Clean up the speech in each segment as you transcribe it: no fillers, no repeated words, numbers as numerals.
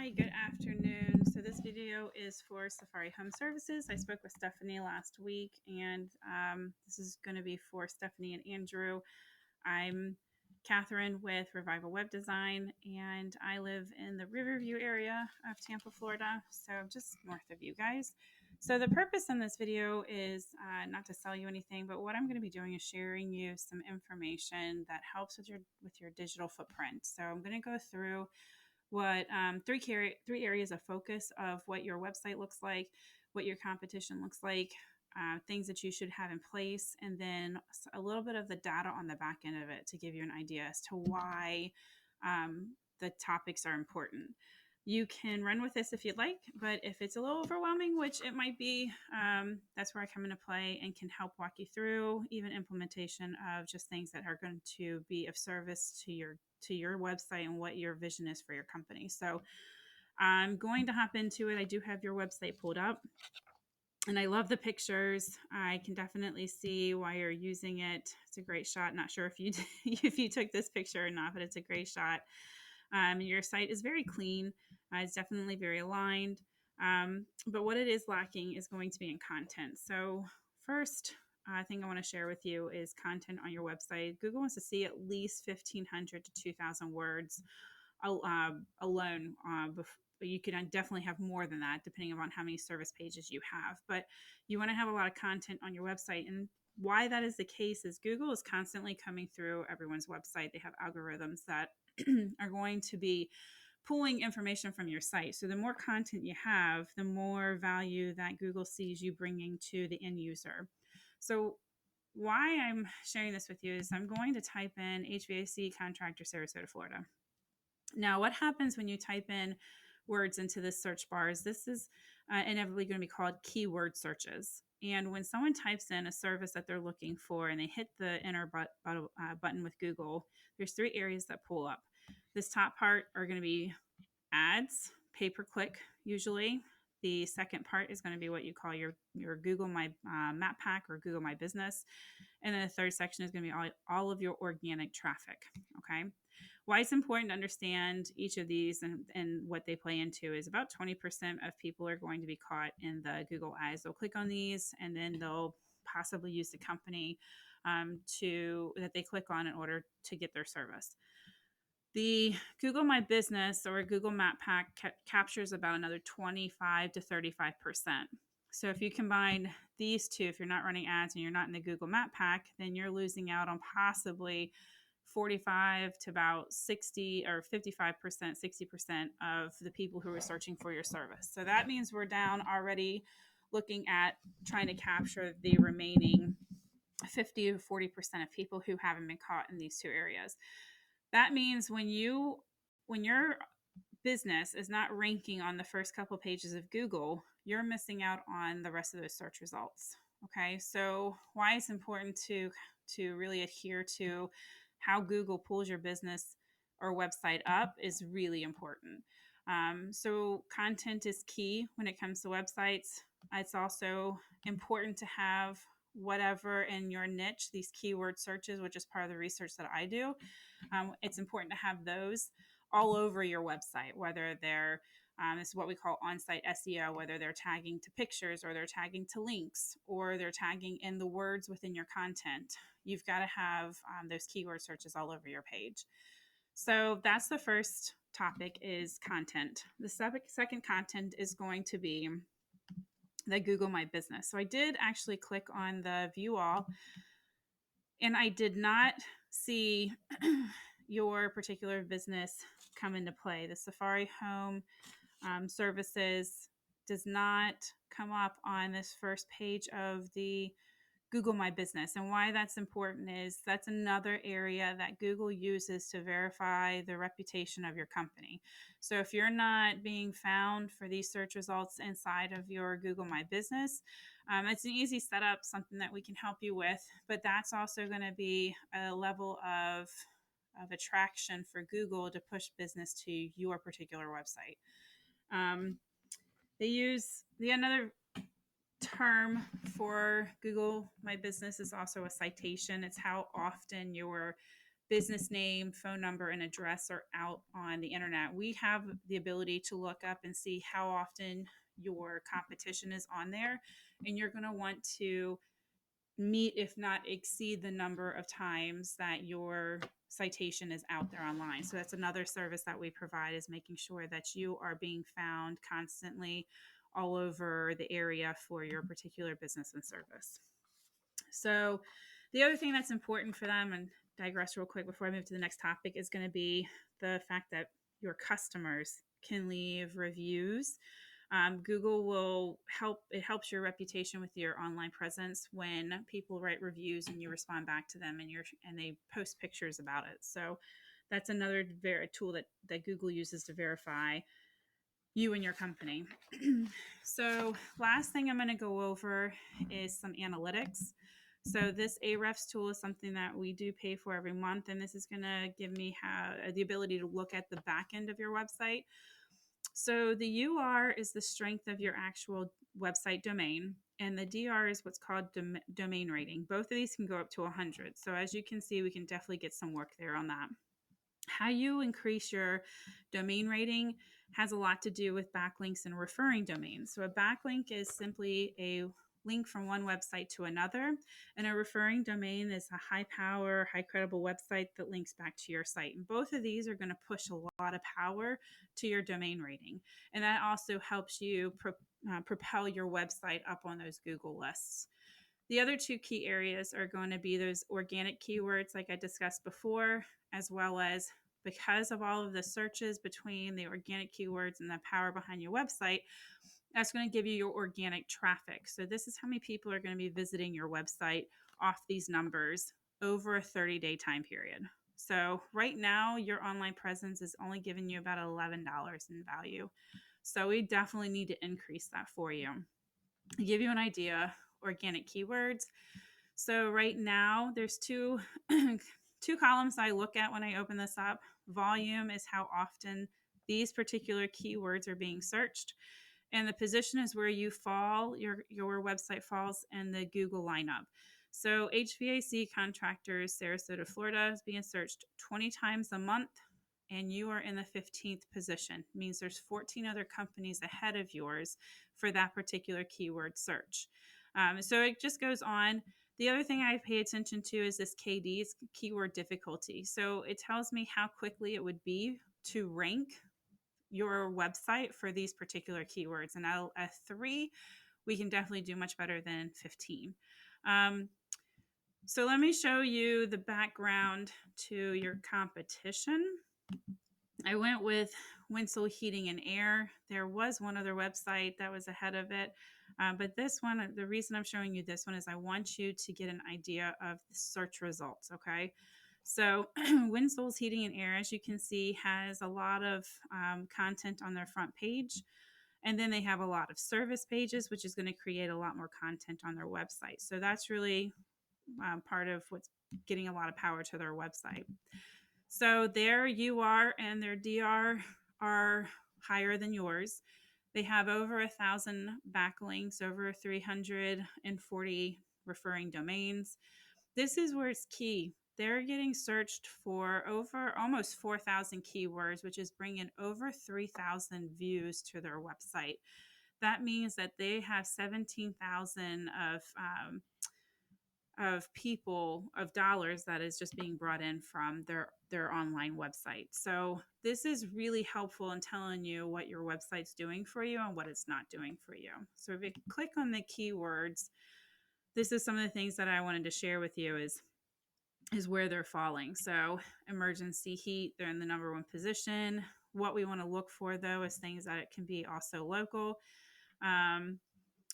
Hi, good afternoon. So this video is for Safari Home Services. I spoke with Stephanie last week, and this is going to be for Stephanie and Andrew. I'm Catherine with Revival Web Design, and I live in the Riverview area of Tampa, Florida, so just north of you guys. So the purpose in this video is not to sell you anything, but what I'm going to be doing is sharing you some information that helps with your digital footprint. So I'm going to go through what three areas of focus of what your website looks like, what your competition looks like, things that you should have in place, and then a little bit of the data on the back end of it to give you an idea as to why the topics are important. You can run with this if you'd like, but if it's a little overwhelming, which it might be, that's where I come into play and can help walk you through even implementation of just things that are going to be of service to your website and what your vision is for your company. So I'm going to hop into it. I do have your website pulled up, and I love the pictures. I can definitely see why you're using it. It's a great shot. Not sure if you if you took this picture or not, but it's a great shot. Your site is very clean. It's definitely very aligned. But what it is lacking is going to be in content. So first thing I want to share with you is content on your website. Google wants to see at least 1,500 to 2,000 words alone. But you can definitely have more than that depending upon how many service pages you have. But you want to have a lot of content on your website. And why that is the case is Google is constantly coming through everyone's website. They have algorithms that are going to be pulling information from your site. So the more content you have, the more value that Google sees you bringing to the end user. So why I'm sharing this with you is I'm going to type in HVAC contractor Sarasota, Florida. Now, what happens when you type in words into the search bars? This is inevitably going to be called keyword searches. And when someone types in a service that they're looking for and they hit the enter button with Google, there's three areas that pull up. This top part are going to be ads, pay-per-click usually. The second part is going to be what you call your Google My Map Pack or Google My Business. And then the third section is going to be all of your organic traffic, okay? Why it's important to understand each of these and what they play into is about 20% of people are going to be caught in the Google ads. They'll click on these and then they'll possibly use the company that they click on in order to get their service. The Google My Business or Google Map Pack captures about another 25 to 35%. So if you combine these two, if you're not running ads and you're not in the Google Map Pack, then you're losing out on possibly 45 to about 60 or 55%, 60% of the people who are searching for your service. So that means we're down already looking at trying to capture the remaining 50 to 40% of people who haven't been caught in these two areas. That means when your business is not ranking on the first couple pages of Google, you're missing out on the rest of those search results. Okay, so why it's important to really adhere to how Google pulls your business or website up is really important. So content is key when it comes to websites. It's also important to have whatever in your niche, these keyword searches, which is part of the research that I do. It's important to have those all over your website, whether they're this is what we call on-site SEO, whether they're tagging to pictures or they're tagging to links or they're tagging in the words within your content. You've got to have those keyword searches all over your page. So that's the first topic is content. The second content is going to be the Google My Business. So I did actually click on the view all and I did not see your particular business come into play. The Safari Home Services does not come up on this first page of the Google My Business. And why that's important is that's another area that Google uses to verify the reputation of your company. So if you're not being found for these search results inside of your Google My Business, it's an easy setup, something that we can help you with, but that's also going to be a level of attraction for Google to push business to your particular website. They use another term for Google My Business is also a citation. It's how often your business name, phone number, and address are out on the internet, we have the ability to look up and see how often your competition is on there. And you're going to want to meet, if not exceed, the number of times that your citation is out there online. So that's another service that we provide, is making sure that you are being found constantly all over the area for your particular business and service. So the other thing that's important for them, and digress real quick before I move to the next topic, is going to be the fact that your customers can leave reviews. Google will help. It helps your reputation with your online presence when people write reviews and you respond back to them, and they post pictures about it. So that's another tool that Google uses to verify you and your company. So last thing I'm going to go over is some analytics. So this Ahrefs tool is something that we do pay for every month, and this is going to give me the ability to look at the back end of your website. So the UR is the strength of your actual website domain, and the DR is what's called domain rating. Both of these can go up to 100. So as you can see, we can definitely get some work there on that. How you increase your domain rating has a lot to do with backlinks and referring domains. So a backlink is simply a link from one website to another, and a referring domain is a high power, high credible website that links back to your site. And both of these are going to push a lot of power to your domain rating, and that also helps you propel your website up on those Google lists. The other two key areas are going to be those organic keywords, like I discussed before, as well as, because of all of the searches between the organic keywords and the power behind your website, that's going to give you your organic traffic. So this is how many people are going to be visiting your website off these numbers over a 30-day time period. So right now, your online presence is only giving you about $11 in value. So we definitely need to increase that for you. To give you an idea, organic keywords. So right now, there's two columns I look at when I open this up. Volume is how often these particular keywords are being searched, and the position is where you fall, your website falls in the Google lineup. So HVAC contractors, Sarasota, Florida, is being searched 20 times a month, and you are in the 15th position. It means there's 14 other companies ahead of yours for that particular keyword search. So it just goes on. The other thing I pay attention to is this KD, it's keyword difficulty. So it tells me how quickly it would be to rank your website for these particular keywords. And at 3, we can definitely do much better than 15. So let me show you the background to your competition. I went with Winslow Heating and Air. There was one other website that was ahead of it. But this one, the reason I'm showing you this one is I want you to get an idea of the search results, okay? So Winslow's Heating and Air, as you can see, has a lot of content on their front page. And then they have a lot of service pages, which is going to create a lot more content on their website. So that's really part of what's getting a lot of power to their website. So their UR and their DR are higher than yours. They have over 1,000 backlinks, over 340 referring domains. This is where it's key. They're getting searched for over almost 4,000 keywords, which is bringing over 3,000 views to their website. That means that they have 17,000 of dollars that is just being brought in from their online website. So this is really helpful in telling you what your website's doing for you and what it's not doing for you. So if you click on the keywords, this is some of the things that I wanted to share with you is where they're falling. So emergency heat, they're in the number 1 position. What we want to look for, though, is things that it can be also local.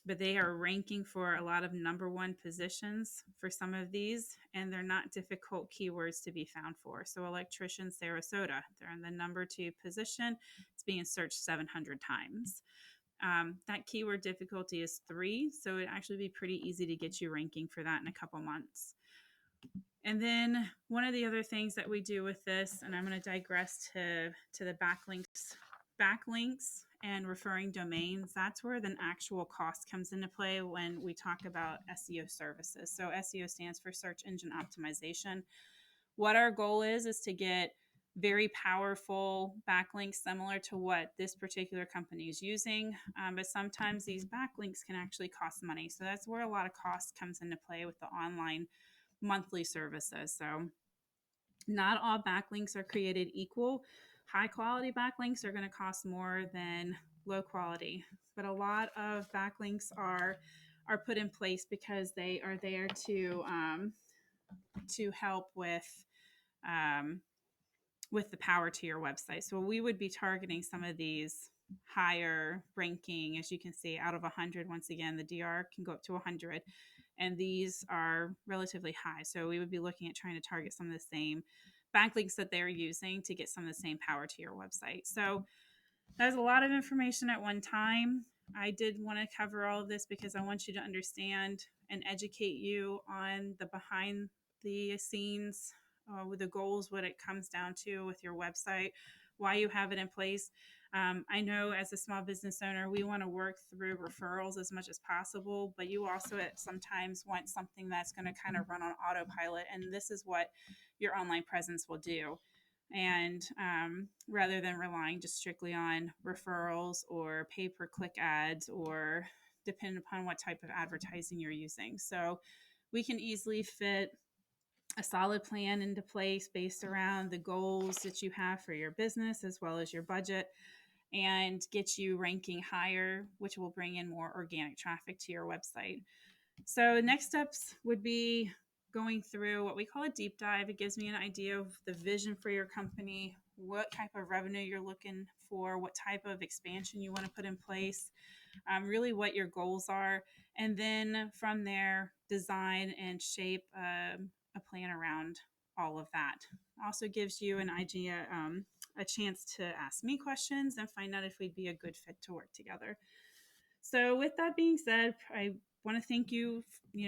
But they are ranking for a lot of number 1 positions for some of these, and they're not difficult keywords to be found for. So electrician, Sarasota, they're in the number 2 position. It's being searched 700 times. That keyword difficulty is 3, so it'd actually be pretty easy to get you ranking for that in a couple months. And then one of the other things that we do with this, and I'm going to digress to the backlinks and referring domains, that's where the actual cost comes into play when we talk about SEO services. So SEO stands for search engine optimization. what our goal is to get very powerful backlinks similar to what this particular company is using. But sometimes these backlinks can actually cost money. So that's where a lot of cost comes into play with the online monthly services. So not all backlinks are created equal. High quality backlinks are going to cost more than low quality, but a lot of backlinks are put in place because they are there to help um, with the power to your website. So we would be targeting some of these higher ranking, as you can see, out of 100. Once again, the DR can go up to 100, and these are relatively high. So we would be looking at trying to target some of the same backlinks that they're using to get some of the same power to your website. So that's a lot of information at one time. I did want to cover all of this because I want you to understand and educate you on the behind the scenes with the goals, what it comes down to with your website, why you have it in place. I know as a small business owner, we want to work through referrals as much as possible, but you also sometimes want something that's going to kind of run on autopilot. And this is what your online presence will do, and rather than relying just strictly on referrals or pay-per-click ads, or depending upon what type of advertising you're using. So we can easily fit a solid plan into place based around the goals that you have for your business as well as your budget, and get you ranking higher, which will bring in more organic traffic to your website. So next steps would be going through what we call a deep dive. It gives me an idea of the vision for your company, what type of revenue you're looking for, what type of expansion you want to put in place, really what your goals are. And then from there, design and shape a plan around all of that. Also gives you an idea, a chance to ask me questions and find out if we'd be a good fit to work together. So with that being said, I want to thank you,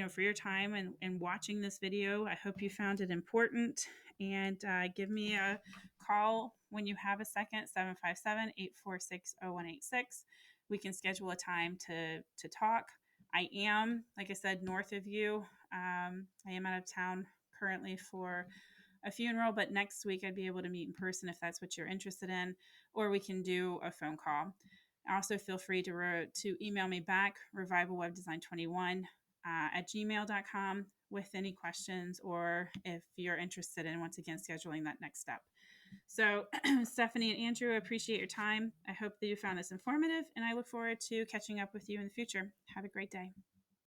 for your time and watching this video. I hope you found it important, and give me a call when you have a second, 757-846-0186. We can schedule a time to talk. I am, like I said, north of you. I am out of town currently for a funeral, but next week I'd be able to meet in person if that's what you're interested in, or we can do a phone call. Also, feel free to email me back, revivalwebdesign21 at gmail.com, with any questions, or if you're interested in, once again, scheduling that next step. So, Stephanie and Andrew, I appreciate your time. I hope that you found this informative, and I look forward to catching up with you in the future. Have a great day.